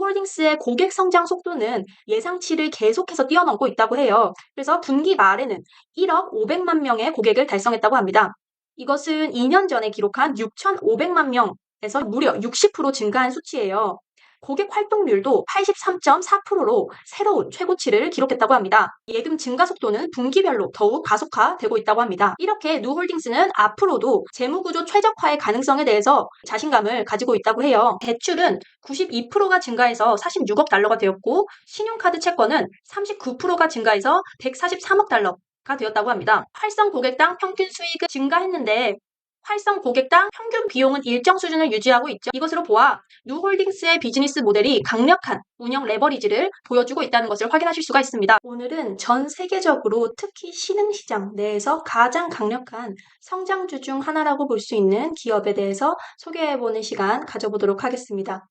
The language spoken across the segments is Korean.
누홀딩스의 고객 성장 속도는 예상치를 계속해서 뛰어넘고 있다고 해요. 그래서 분기 말에는 1억 500만 명의 고객을 달성했다고 합니다. 이것은 2년 전에 기록한 6,500만 명에서 무려 60% 증가한 수치예요. 고객 활동률도 83.4%로 새로운 최고치를 기록했다고 합니다. 예금 증가 속도는 분기별로 더욱 가속화되고 있다고 합니다. 이렇게 누홀딩스는 앞으로도 재무구조 최적화의 가능성에 대해서 자신감을 가지고 있다고 해요. 대출은 92%가 증가해서 46억 달러가 되었고, 신용카드 채권은 39%가 증가해서 143억 달러가 되었다고 합니다. 활성 고객당 평균 수익은 증가했는데 활성 고객당 평균 비용은 일정 수준을 유지하고 있죠. 이것으로 보아 누홀딩스의 비즈니스 모델이 강력한 운영 레버리지를 보여주고 있다는 것을 확인하실 수가 있습니다. 오늘은 전 세계적으로 특히 신흥시장 내에서 가장 강력한 성장주 중 하나라고 볼 수 있는 기업에 대해서 소개해보는 시간 가져보도록 하겠습니다.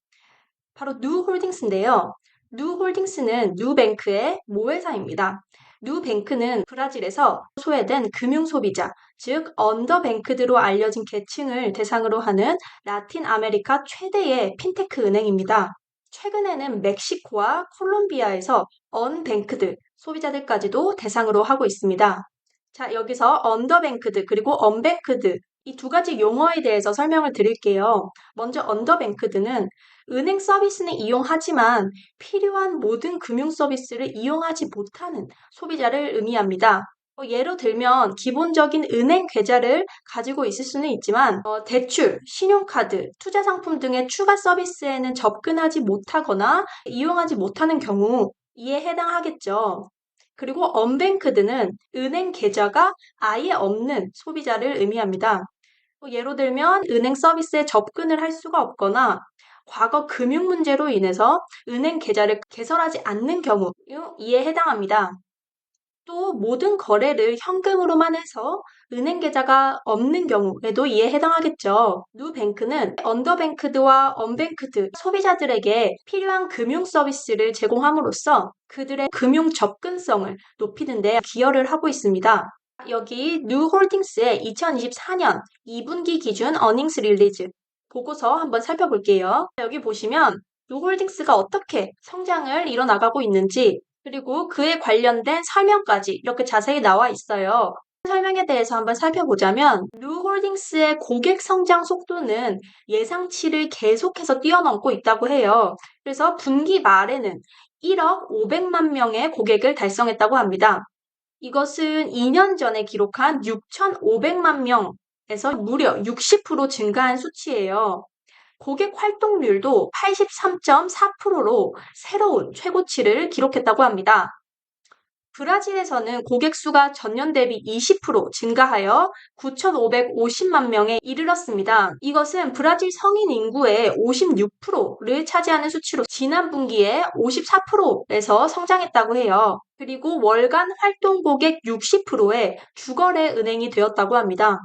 바로 누홀딩스인데요. 누홀딩스는 누뱅크의 모회사입니다. 누뱅크는 브라질에서 소외된 금융소비자, 즉 언더뱅크드로 알려진 계층을 대상으로 하는 라틴 아메리카 최대의 핀테크 은행입니다. 최근에는 멕시코와 콜롬비아에서 언뱅크드 소비자들까지도 대상으로 하고 있습니다. 자, 여기서 언더뱅크드 그리고 언뱅크드 이 두 가지 용어에 대해서 설명을 드릴게요. 먼저 언더뱅크드는 은행 서비스는 이용하지만 필요한 모든 금융 서비스를 이용하지 못하는 소비자를 의미합니다. 예로 들면 기본적인 은행 계좌를 가지고 있을 수는 있지만 대출, 신용카드, 투자 상품 등의 추가 서비스에는 접근하지 못하거나 이용하지 못하는 경우 이에 해당하겠죠. 그리고 언뱅크드는 은행 계좌가 아예 없는 소비자를 의미합니다. 예로 들면 은행 서비스에 접근을 할 수가 없거나 과거 금융 문제로 인해서 은행 계좌를 개설하지 않는 경우 이에 해당합니다. 또 모든 거래를 현금으로만 해서 은행 계좌가 없는 경우에도 이에 해당하겠죠. 누뱅크는 언더뱅크드와 언뱅크드 소비자들에게 필요한 금융 서비스를 제공함으로써 그들의 금융 접근성을 높이는 데 기여를 하고 있습니다. 여기 누홀딩스의 2024년 2분기 기준 어닝스 릴리즈 보고서 한번 살펴볼게요. 여기 보시면 누홀딩스가 어떻게 성장을 이뤄나가고 있는지 그리고 그에 관련된 설명까지 이렇게 자세히 나와 있어요. 설명에 대해서 한번 살펴보자면 누홀딩스의 고객 성장 속도는 예상치를 계속해서 뛰어넘고 있다고 해요. 그래서 분기 말에는 1억 500만 명의 고객을 달성했다고 합니다. 이것은 2년 전에 기록한 6,500만 명에서 무려 60% 증가한 수치예요. 고객 활동률도 83.4%로 새로운 최고치를 기록했다고 합니다. 브라질에서는 고객 수가 전년 대비 20% 증가하여 9,550만 명에 이르렀습니다. 이것은 브라질 성인 인구의 56%를 차지하는 수치로 지난 분기에 54%에서 성장했다고 해요. 그리고 월간 활동 고객 60%의 주거래 은행이 되었다고 합니다.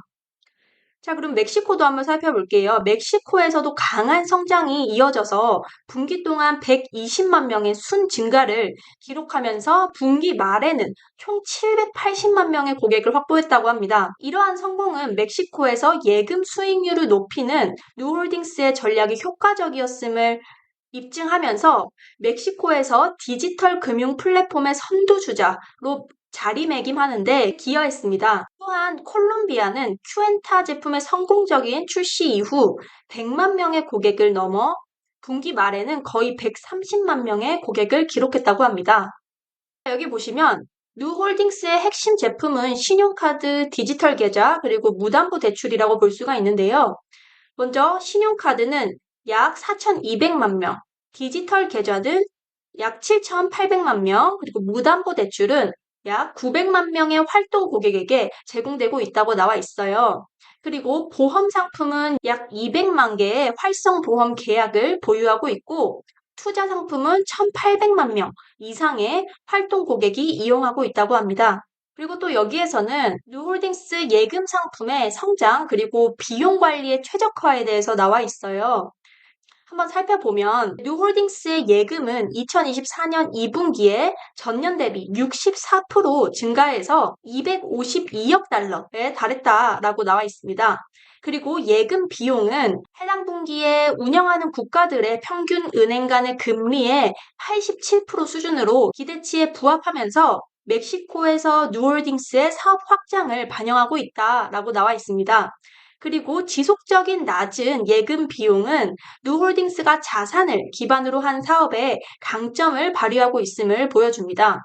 자, 그럼 멕시코도 한번 살펴볼게요. 멕시코에서도 강한 성장이 이어져서 분기 동안 120만 명의 순 증가를 기록하면서 분기 말에는 총 780만 명의 고객을 확보했다고 합니다. 이러한 성공은 멕시코에서 예금 수익률을 높이는 누홀딩스의 전략이 효과적이었음을 입증하면서 멕시코에서 디지털 금융 플랫폼의 선두주자로 자리매김하는데 기여했습니다. 또한 콜롬비아는 큐엔타 제품의 성공적인 출시 이후 100만 명의 고객을 넘어 분기 말에는 거의 130만 명의 고객을 기록했다고 합니다. 여기 보시면 누홀딩스의 핵심 제품은 신용카드, 디지털 계좌, 그리고 무담보 대출이라고 볼 수가 있는데요. 먼저 신용카드는 약 4,200만 명, 디지털 계좌는 약 7,800만 명, 그리고 무담보 대출은 약 900만 명의 활동 고객에게 제공되고 있다고 나와 있어요. 그리고 보험 상품은 약 200만 개의 활성 보험 계약을 보유하고 있고 투자 상품은 1,800만 명 이상의 활동 고객이 이용하고 있다고 합니다. 그리고 또 여기에서는 누홀딩스 예금 상품의 성장 그리고 비용 관리의 최적화에 대해서 나와 있어요. 한번 살펴보면 뉴홀딩스의 예금은 2024년 2분기에 전년 대비 64% 증가해서 252억 달러에 달했다라고 나와 있습니다. 그리고 예금 비용은 해당 분기에 운영하는 국가들의 평균 은행 간의 금리의 87% 수준으로 기대치에 부합하면서 멕시코에서 뉴홀딩스의 사업 확장을 반영하고 있다라고 나와 있습니다. 그리고 지속적인 낮은 예금 비용은 뉴홀딩스가 자산을 기반으로 한 사업에 강점을 발휘하고 있음을 보여줍니다.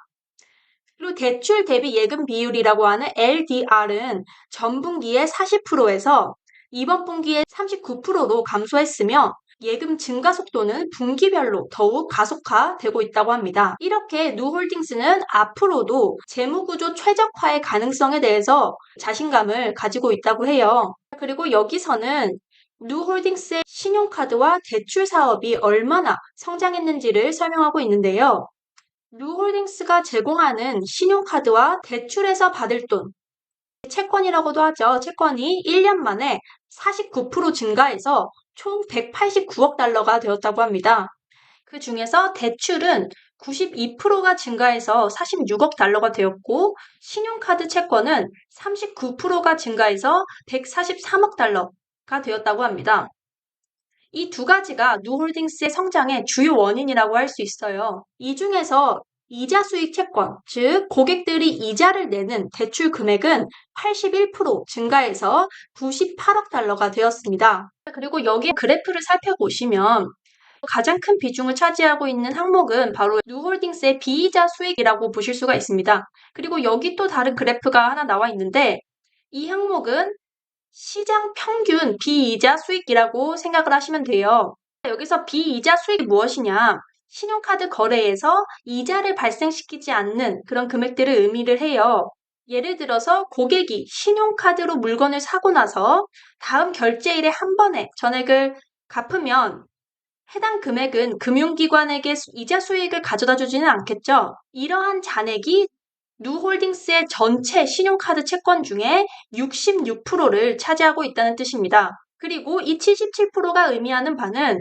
그리고 대출 대비 예금 비율이라고 하는 LDR은 전분기에 40%에서 이번 분기에 39%로 감소했으며 예금 증가 속도는 분기별로 더욱 가속화되고 있다고 합니다. 이렇게 누홀딩스는 앞으로도 재무구조 최적화의 가능성에 대해서 자신감을 가지고 있다고 해요. 그리고 여기서는 누홀딩스의 신용카드와 대출 사업이 얼마나 성장했는지를 설명하고 있는데요. 누홀딩스가 제공하는 신용카드와 대출에서 받을 돈, 채권이라고도 하죠. 채권이 1년 만에 49% 증가해서 총 189억 달러가 되었다고 합니다. 그 중에서 대출은 92%가 증가해서 46억 달러가 되었고, 신용카드 채권은 39%가 증가해서 143억 달러가 되었다고 합니다. 이 두 가지가 누홀딩스의 성장의 주요 원인이라고 할 수 있어요. 이 중에서 이자 수익 채권, 즉 고객들이 이자를 내는 대출 금액은 81% 증가해서 98억 달러가 되었습니다. 그리고 여기 그래프를 살펴보시면 가장 큰 비중을 차지하고 있는 항목은 바로 누홀딩스의 비이자 수익이라고 보실 수가 있습니다. 그리고 여기 또 다른 그래프가 하나 나와 있는데 이 항목은 시장 평균 비이자 수익이라고 생각을 하시면 돼요. 여기서 비이자 수익이 무엇이냐? 신용카드 거래에서 이자를 발생시키지 않는 그런 금액들을 의미를 해요. 예를 들어서 고객이 신용카드로 물건을 사고 나서 다음 결제일에 한 번에 전액을 갚으면 해당 금액은 금융기관에게 이자 수익을 가져다 주지는 않겠죠. 이러한 잔액이 누홀딩스의 전체 신용카드 채권 중에 66%를 차지하고 있다는 뜻입니다. 그리고 이 77%가 의미하는 바는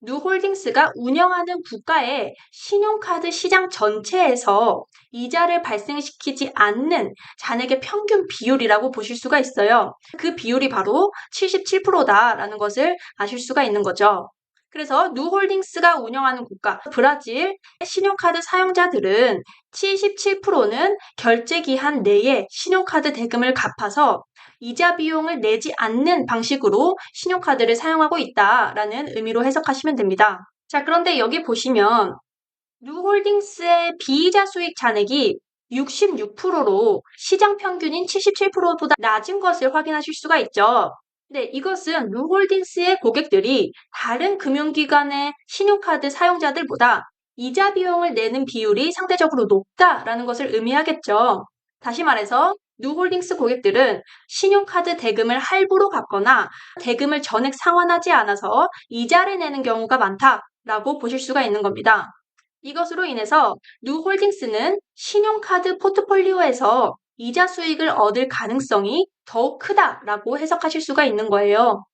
누홀딩스가 운영하는 국가의 신용카드 시장 전체에서 이자를 발생시키지 않는 잔액의 평균 비율이라고 보실 수가 있어요. 그 비율이 바로 77%다라는 것을 아실 수가 있는 거죠. 그래서 누홀딩스가 운영하는 국가 브라질 신용카드 사용자들은 77%는 결제 기한 내에 신용카드 대금을 갚아서 이자 비용을 내지 않는 방식으로 신용카드를 사용하고 있다라는 의미로 해석하시면 됩니다. 자, 그런데 여기 보시면 누홀딩스의 비이자 수익 잔액이 66%로 시장 평균인 77%보다 낮은 것을 확인하실 수가 있죠. 네, 이것은 누홀딩스의 고객들이 다른 금융기관의 신용카드 사용자들보다 이자 비용을 내는 비율이 상대적으로 높다라는 것을 의미하겠죠. 다시 말해서 누홀딩스 고객들은 신용카드 대금을 할부로 갚거나 대금을 전액 상환하지 않아서 이자를 내는 경우가 많다라고 보실 수가 있는 겁니다. 이것으로 인해서 누홀딩스는 신용카드 포트폴리오에서 이자 수익을 얻을 가능성이 더욱 크다라고 해석하실 수가 있는 거예요.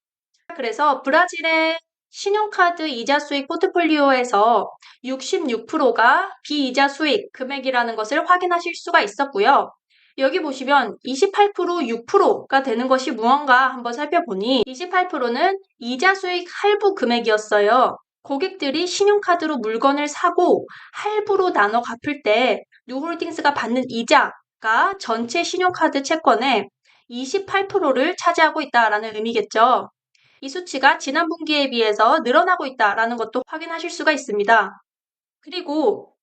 그래서 브라질의 신용카드 이자 수익 포트폴리오에서 66%가 비이자 수익 금액이라는 것을 확인하실 수가 있었고요. 여기 보시면 28%, 6%가 되는 것이 무언가 한번 살펴보니 28%는 이자 수익 할부 금액이었어요. 고객들이 신용카드로 물건을 사고 할부로 나눠 갚을 때 뉴홀딩스가 받는 이자가 전체 신용카드 채권의 28%를 차지하고 있다는 의미겠죠. 이 수치가 지난 분기에 비해서 늘어나고 있다는 것도 확인하실 수가 있습니다. 그리고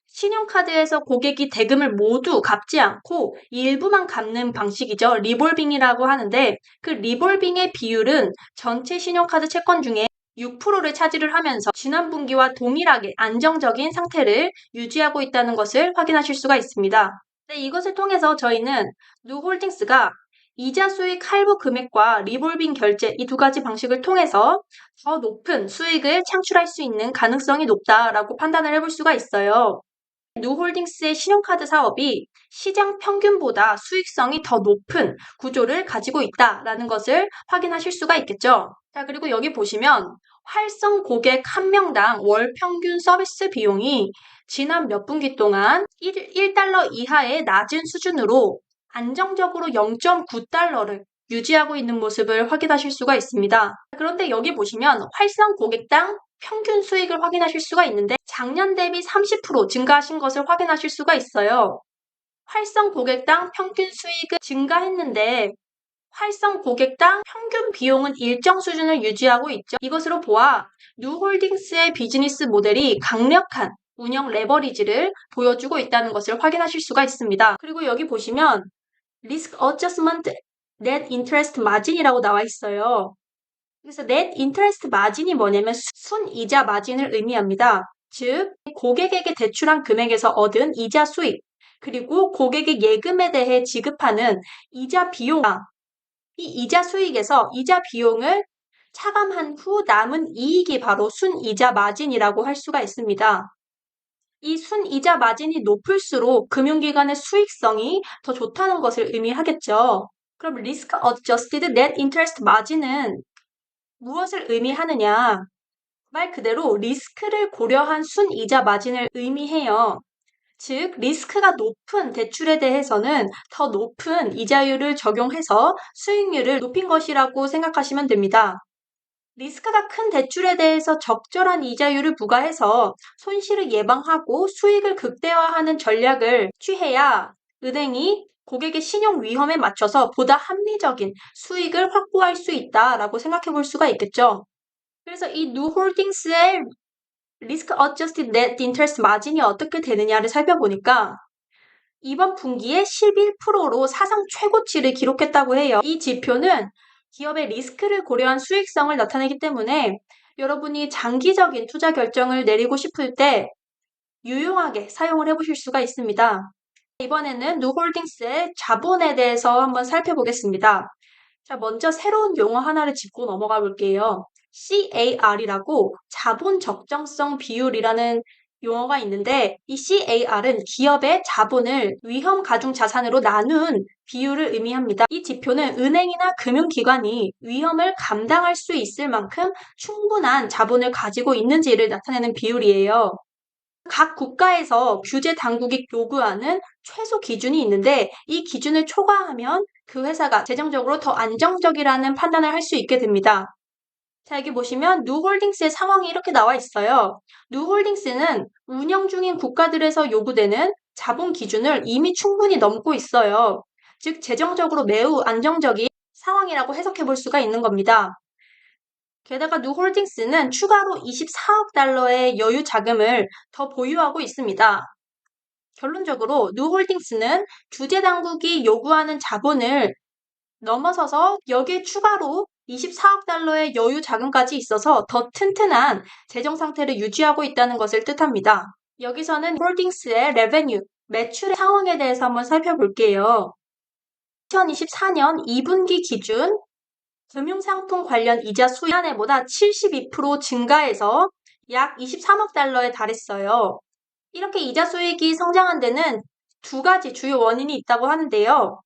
신용카드에서 고객이 대금을 모두 갚지 않고 일부만 갚는 방식이죠. 리볼빙이라고 하는데 그 리볼빙의 비율은 전체 신용카드 채권 중에 6%를 차지를 하면서 지난 분기와 동일하게 안정적인 상태를 유지하고 있다는 것을 확인하실 수가 있습니다. 네, 이것을 통해서 저희는 누홀딩스가 이자 수익 할부 금액과 리볼빙 결제 이 두 가지 방식을 통해서 더 높은 수익을 창출할 수 있는 가능성이 높다라고 판단을 해볼 수가 있어요. 누홀딩스의 신용카드 사업이 시장 평균보다 수익성이 더 높은 구조를 가지고 있다라는 것을 확인하실 수가 있겠죠. 자, 그리고 여기 보시면 활성 고객 한 명당 월 평균 서비스 비용이 지난 몇 분기 동안 1달러 이하의 낮은 수준으로 안정적으로 0.9달러를 유지하고 있는 모습을 확인하실 수가 있습니다. 그런데 여기 보시면 활성 고객당 평균 수익을 확인하실 수가 있는데 작년 대비 30% 증가하신 것을 확인하실 수가 있어요. 활성 고객당 평균 수익은 증가했는데 활성 고객당 평균 비용은 일정 수준을 유지하고 있죠. 이것으로 보아 누홀딩스의 비즈니스 모델이 강력한 운영 레버리지를 보여주고 있다는 것을 확인하실 수가 있습니다. 그리고 여기 보시면 Risk Adjustment Net Interest Margin이라고 나와 있어요. 그래서 Net Interest Margin이 뭐냐면 순이자 마진을 의미합니다. 즉, 고객에게 대출한 금액에서 얻은 이자 수익, 그리고 고객의 예금에 대해 지급하는 이자 비용, 이 이자 수익에서 이자 비용을 차감한 후 남은 이익이 바로 순이자 마진이라고 할 수가 있습니다. 이 순이자 마진이 높을수록 금융기관의 수익성이 더 좋다는 것을 의미하겠죠. 그럼 Risk Adjusted Net Interest Margin은 무엇을 의미하느냐? 말 그대로 리스크를 고려한 순이자 마진을 의미해요. 즉, 리스크가 높은 대출에 대해서는 더 높은 이자율을 적용해서 수익률을 높인 것이라고 생각하시면 됩니다. 리스크가 큰 대출에 대해서 적절한 이자율을 부과해서 손실을 예방하고 수익을 극대화하는 전략을 취해야 은행이 고객의 신용 위험에 맞춰서 보다 합리적인 수익을 확보할 수 있다라고 생각해 볼 수가 있겠죠. 그래서 이 누홀딩스의 리스크 어저스티드 넷 인터레스트 마진이 어떻게 되느냐를 살펴보니까 이번 분기에 11%로 사상 최고치를 기록했다고 해요. 이 지표는 기업의 리스크를 고려한 수익성을 나타내기 때문에 여러분이 장기적인 투자 결정을 내리고 싶을 때 유용하게 사용을 해보실 수가 있습니다. 이번에는 누홀딩스의 자본에 대해서 한번 살펴보겠습니다. 자, 먼저 새로운 용어 하나를 짚고 넘어가 볼게요. CAR이라고 자본 적정성 비율이라는 용어가 있는데 이 CAR은 기업의 자본을 위험 가중 자산으로 나눈 비율을 의미합니다. 이 지표는 은행이나 금융기관이 위험을 감당할 수 있을 만큼 충분한 자본을 가지고 있는지를 나타내는 비율이에요. 각 국가에서 규제 당국이 요구하는 최소 기준이 있는데 이 기준을 초과하면 그 회사가 재정적으로 더 안정적이라는 판단을 할 수 있게 됩니다. 자, 여기 보시면 누홀딩스의 상황이 이렇게 나와 있어요. 누홀딩스는 운영 중인 국가들에서 요구되는 자본 기준을 이미 충분히 넘고 있어요. 즉, 재정적으로 매우 안정적인 상황이라고 해석해 볼 수가 있는 겁니다. 게다가 누홀딩스는 추가로 24억 달러의 여유 자금을 더 보유하고 있습니다. 결론적으로 누홀딩스는 규제 당국이 요구하는 자본을 넘어서서 여기에 추가로 24억 달러의 여유 자금까지 있어서 더 튼튼한 재정 상태를 유지하고 있다는 것을 뜻합니다. 여기서는 홀딩스의 레베뉴, 매출의 상황에 대해서 한번 살펴볼게요. 2024년 2분기 기준 금융상품 관련 이자 수익 지난해보다 72% 증가해서 약 23억 달러에 달했어요. 이렇게 이자 수익이 성장한 데는 두 가지 주요 원인이 있다고 하는데요.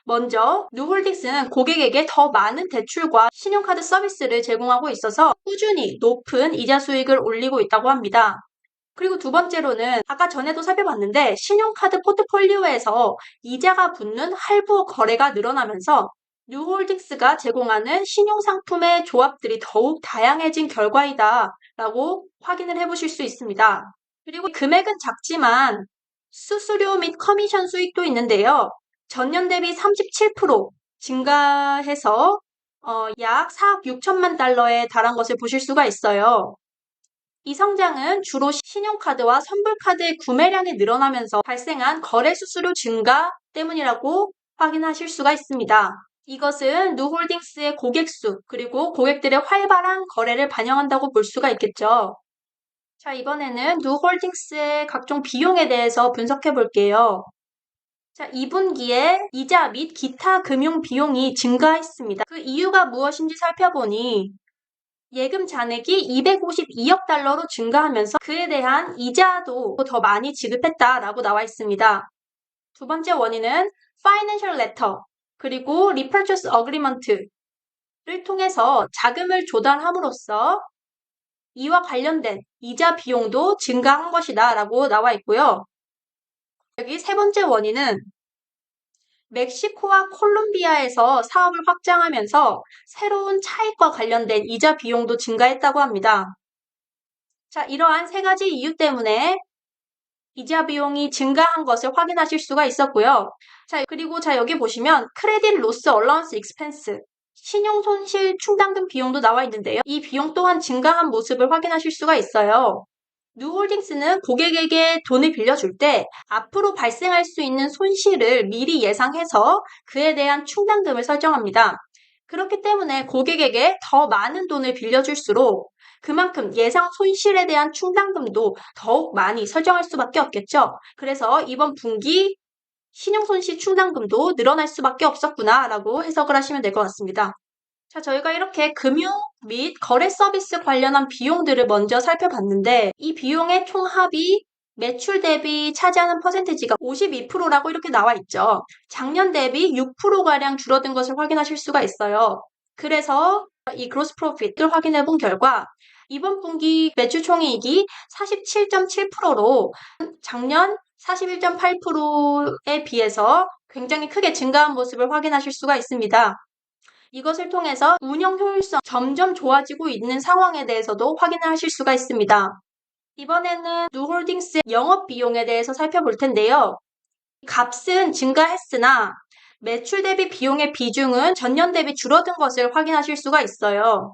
먼저 누홀딩스는 고객에게 더 많은 대출과 신용카드 서비스를 제공하고 있어서 꾸준히 높은 이자 수익을 올리고 있다고 합니다. 그리고 두 번째로는 아까 전에도 살펴봤는데 신용카드 포트폴리오에서 이자가 붙는 할부 거래가 늘어나면서 뉴홀딩스가 제공하는 신용상품의 조합들이 더욱 다양해진 결과이다 라고 확인을 해보실 수 있습니다. 그리고 금액은 작지만 수수료 및 커미션 수익도 있는데요. 전년 대비 37% 증가해서 약 4억 6천만 달러에 달한 것을 보실 수가 있어요. 이 성장은 주로 신용카드와 선불카드의 구매량이 늘어나면서 발생한 거래 수수료 증가 때문이라고 확인하실 수가 있습니다. 이것은 누홀딩스의 고객 수, 그리고 고객들의 활발한 거래를 반영한다고 볼 수가 있겠죠. 자, 이번에는 누홀딩스의 각종 비용에 대해서 분석해 볼게요. 자, 2분기에 이자 및 기타 금융 비용이 증가했습니다. 그 이유가 무엇인지 살펴보니 예금 잔액이 252억 달러로 증가하면서 그에 대한 이자도 더 많이 지급했다라고 나와 있습니다. 두 번째 원인은 Financial Letter 그리고 Repurchase Agreement를 통해서 자금을 조달함으로써 이와 관련된 이자 비용도 증가한 것이다 라고 나와 있고요. 여기 세 번째 원인은 멕시코와 콜롬비아에서 사업을 확장하면서 새로운 차익과 관련된 이자 비용도 증가했다고 합니다. 자, 이러한 세 가지 이유 때문에 이자 비용이 증가한 것을 확인하실 수가 있었고요. 그리고 여기 보시면 크레딧 로스 얼라운스 익스펜스, 신용 손실 충당금 비용도 나와 있는데요. 이 비용 또한 증가한 모습을 확인하실 수가 있어요. 누홀딩스는 고객에게 돈을 빌려줄 때 앞으로 발생할 수 있는 손실을 미리 예상해서 그에 대한 충당금을 설정합니다. 그렇기 때문에 고객에게 더 많은 돈을 빌려줄수록 그만큼 예상 손실에 대한 충당금도 더욱 많이 설정할 수밖에 없겠죠. 그래서 이번 분기 신용손실 충당금도 늘어날 수밖에 없었구나라고 해석을 하시면 될 것 같습니다. 자, 저희가 이렇게 금융 및 거래 서비스 관련한 비용들을 먼저 살펴봤는데 이 비용의 총합이 매출 대비 차지하는 퍼센티지가 52%라고 이렇게 나와 있죠. 작년 대비 6%가량 줄어든 것을 확인하실 수가 있어요. 그래서 이 그로스 프로핏을 확인해 본 결과 이번 분기 매출 총이익이 47.7%로 작년 41.8%에 비해서 굉장히 크게 증가한 모습을 확인하실 수가 있습니다. 이것을 통해서 운영 효율성 점점 좋아지고 있는 상황에 대해서도 확인을 하실 수가 있습니다. 이번에는 누홀딩스의 영업 비용에 대해서 살펴볼 텐데요. 값은 증가했으나 매출 대비 비용의 비중은 전년 대비 줄어든 것을 확인하실 수가 있어요.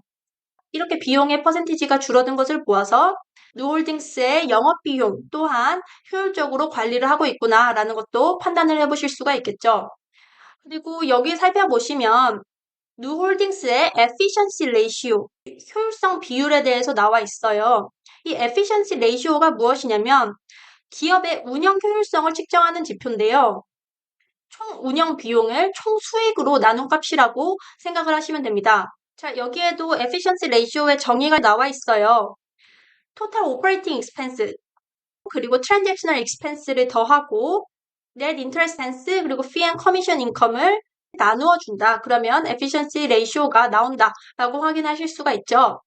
이렇게 비용의 퍼센티지가 줄어든 것을 보아서 누홀딩스의 영업 비용 또한 효율적으로 관리를 하고 있구나라는 것도 판단을 해보실 수가 있겠죠. 그리고 여기 살펴보시면 누홀딩스의 efficiency ratio, 효율성 비율에 대해서 나와 있어요. 이 efficiency ratio가 무엇이냐면 기업의 운영 효율성을 측정하는 지표인데요. 총 운영 비용을 총 수익으로 나눈 값이라고 생각을 하시면 됩니다. 자, 여기에도 efficiency ratio의 정의가 나와 있어요. total operating expense, 그리고 transactional expense를 더하고 net interest expense, 그리고 fee and commission income을 나누어 준다. 그러면 efficiency ratio가 나온다 라고 확인하실 수가 있죠.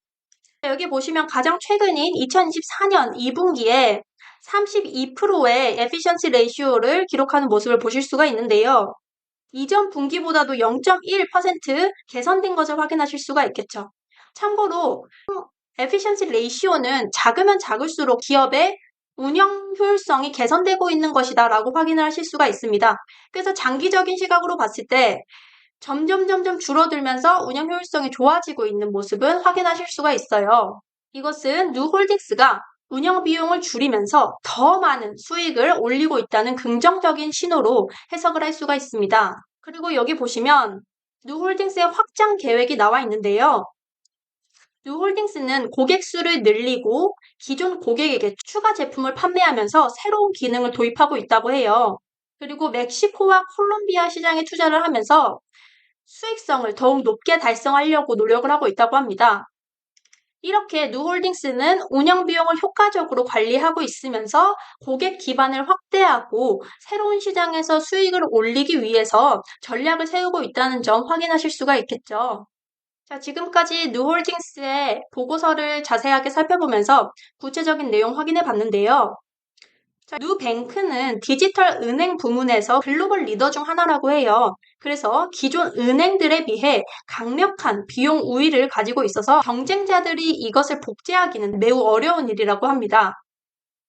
여기 보시면 가장 최근인 2024년 2분기에 32%의 efficiency ratio를 기록하는 모습을 보실 수가 있는데요. 이전 분기보다도 0.1% 개선된 것을 확인하실 수가 있겠죠. 참고로 efficiency ratio는 작으면 작을수록 기업의 운영 효율성이 개선되고 있는 것이다 라고 확인을 하실 수가 있습니다. 그래서 장기적인 시각으로 봤을 때 점점 줄어들면서 운영 효율성이 좋아지고 있는 모습은 확인하실 수가 있어요. 이것은 누홀딩스가 운영 비용을 줄이면서 더 많은 수익을 올리고 있다는 긍정적인 신호로 해석을 할 수가 있습니다. 그리고 여기 보시면 누홀딩스의 확장 계획이 나와 있는데요. 누홀딩스는 고객 수를 늘리고 기존 고객에게 추가 제품을 판매하면서 새로운 기능을 도입하고 있다고 해요. 그리고 멕시코와 콜롬비아 시장에 투자를 하면서 수익성을 더욱 높게 달성하려고 노력을 하고 있다고 합니다. 이렇게 누홀딩스는 운영 비용을 효과적으로 관리하고 있으면서 고객 기반을 확대하고 새로운 시장에서 수익을 올리기 위해서 전략을 세우고 있다는 점 확인하실 수가 있겠죠. 자, 지금까지 누홀딩스의 보고서를 자세하게 살펴보면서 구체적인 내용 확인해 봤는데요. 자, 누뱅크는 디지털 은행 부문에서 글로벌 리더 중 하나라고 해요. 그래서 기존 은행들에 비해 강력한 비용 우위를 가지고 있어서 경쟁자들이 이것을 복제하기는 매우 어려운 일이라고 합니다.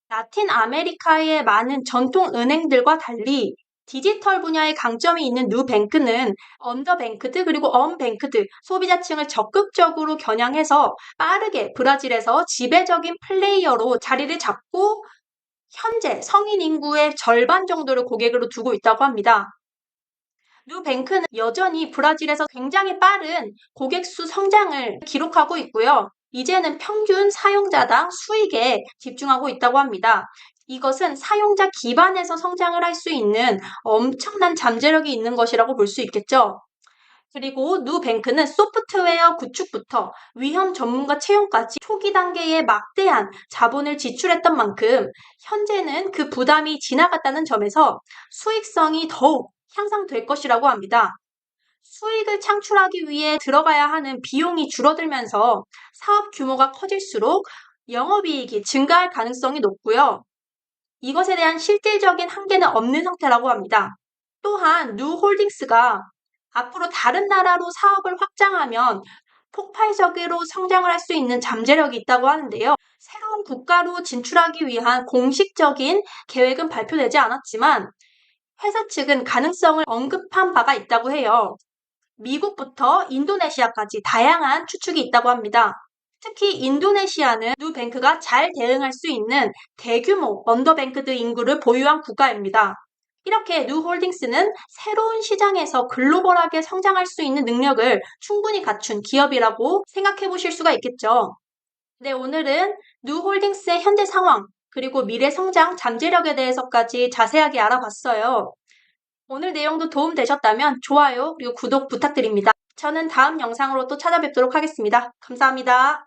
라틴 아메리카의 많은 전통 은행들과 달리 디지털 분야에 강점이 있는 누뱅크는 언더뱅크드 그리고 언뱅크드 소비자층을 적극적으로 겨냥해서 빠르게 브라질에서 지배적인 플레이어로 자리를 잡고 현재 성인 인구의 절반 정도를 고객으로 두고 있다고 합니다. 누뱅크는 여전히 브라질에서 굉장히 빠른 고객 수 성장을 기록하고 있고요. 이제는 평균 사용자당 수익에 집중하고 있다고 합니다. 이것은 사용자 기반에서 성장을 할 수 있는 엄청난 잠재력이 있는 것이라고 볼 수 있겠죠. 그리고 누뱅크는 소프트웨어 구축부터 위험 전문가 채용까지 초기 단계에 막대한 자본을 지출했던 만큼 현재는 그 부담이 지나갔다는 점에서 수익성이 더욱 향상될 것이라고 합니다. 수익을 창출하기 위해 들어가야 하는 비용이 줄어들면서 사업 규모가 커질수록 영업이익이 증가할 가능성이 높고요. 이것에 대한 실질적인 한계는 없는 상태라고 합니다. 또한 누홀딩스가 앞으로 다른 나라로 사업을 확장하면 폭발적으로 성장을 할 수 있는 잠재력이 있다고 하는데요. 새로운 국가로 진출하기 위한 공식적인 계획은 발표되지 않았지만 회사 측은 가능성을 언급한 바가 있다고 해요. 미국부터 인도네시아까지 다양한 추측이 있다고 합니다. 특히 인도네시아는 누뱅크가 잘 대응할 수 있는 대규모 언더뱅크드 인구를 보유한 국가입니다. 이렇게 누홀딩스는 새로운 시장에서 글로벌하게 성장할 수 있는 능력을 충분히 갖춘 기업이라고 생각해 보실 수가 있겠죠. 네, 오늘은 누홀딩스의 현재 상황, 그리고 미래 성장 잠재력에 대해서까지 자세하게 알아봤어요. 오늘 내용도 도움되셨다면 좋아요, 그리고 구독 부탁드립니다. 저는 다음 영상으로 또 찾아뵙도록 하겠습니다. 감사합니다.